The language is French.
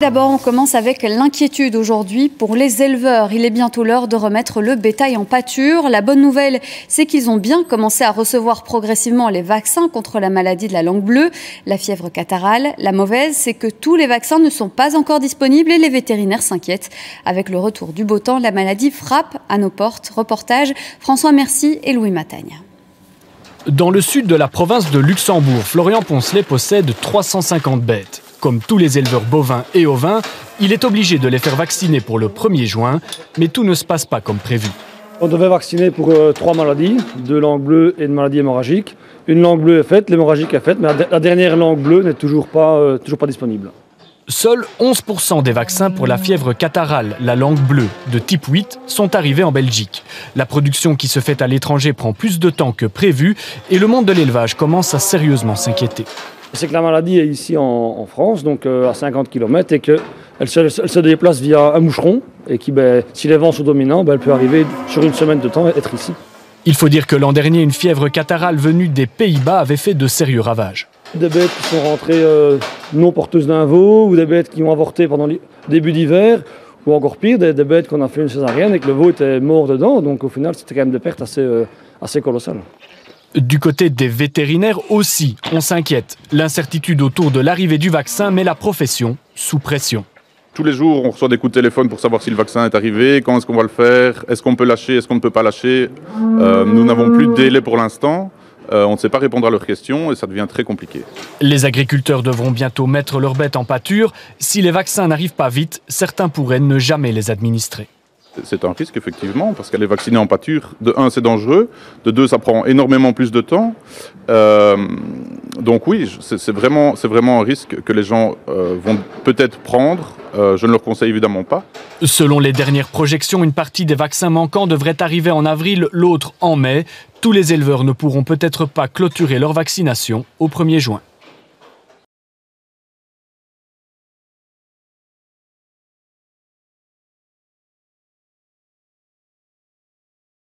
D'abord, on commence avec l'inquiétude aujourd'hui pour les éleveurs. Il est bientôt l'heure de remettre le bétail en pâture. La bonne nouvelle, c'est qu'ils ont bien commencé à recevoir progressivement les vaccins contre la maladie de la langue bleue, la fièvre catarrhale. La mauvaise, c'est que tous les vaccins ne sont pas encore disponibles et les vétérinaires s'inquiètent. Avec le retour du beau temps, la maladie frappe à nos portes. Reportage François Mercy et Louis Matagne. Dans le sud de la province de Luxembourg, Florian Poncelet possède 350 bêtes. Comme tous les éleveurs bovins et ovins, il est obligé de les faire vacciner pour le 1er juin, mais tout ne se passe pas comme prévu. On devait vacciner pour 3 maladies, 2 langues bleues et une maladie hémorragique. Une langue bleue est faite, l'hémorragique est faite, mais la dernière langue bleue n'est toujours pas disponible. Seuls 11% des vaccins pour la fièvre catarrhale, la langue bleue, de type 8, sont arrivés en Belgique. La production qui se fait à l'étranger prend plus de temps que prévu et le monde de l'élevage commence à sérieusement s'inquiéter. C'est que la maladie est ici en France, donc à 50 km, et qu'elle se déplace via un moucheron, et qui, si les vents sont dominants, elle peut arriver sur une semaine de temps et être ici. Il faut dire que l'an dernier, une fièvre catarrhale venue des Pays-Bas avait fait de sérieux ravages. Des bêtes qui sont rentrées non porteuses d'un veau, ou des bêtes qui ont avorté pendant le début d'hiver, ou encore pire, des bêtes qu'on a fait une césarienne et que le veau était mort dedans, donc au final c'était quand même des pertes assez colossales. Du côté des vétérinaires aussi, on s'inquiète. L'incertitude autour de l'arrivée du vaccin met la profession sous pression. Tous les jours, on reçoit des coups de téléphone pour savoir si le vaccin est arrivé, quand est-ce qu'on va le faire, est-ce qu'on peut lâcher, est-ce qu'on ne peut pas lâcher. Nous n'avons plus de délai pour l'instant. On ne sait pas répondre à leurs questions et ça devient très compliqué. Les agriculteurs devront bientôt mettre leurs bêtes en pâture. Si les vaccins n'arrivent pas vite, certains pourraient ne jamais les administrer. C'est un risque, effectivement, parce qu'elle est vaccinée en pâture. De 1, c'est dangereux. De 2, ça prend énormément plus de temps. Donc oui, c'est vraiment un risque que les gens vont peut-être prendre. Je ne leur conseille évidemment pas. Selon les dernières projections, une partie des vaccins manquants devrait arriver en avril, l'autre en mai. Tous les éleveurs ne pourront peut-être pas clôturer leur vaccination au 1er juin.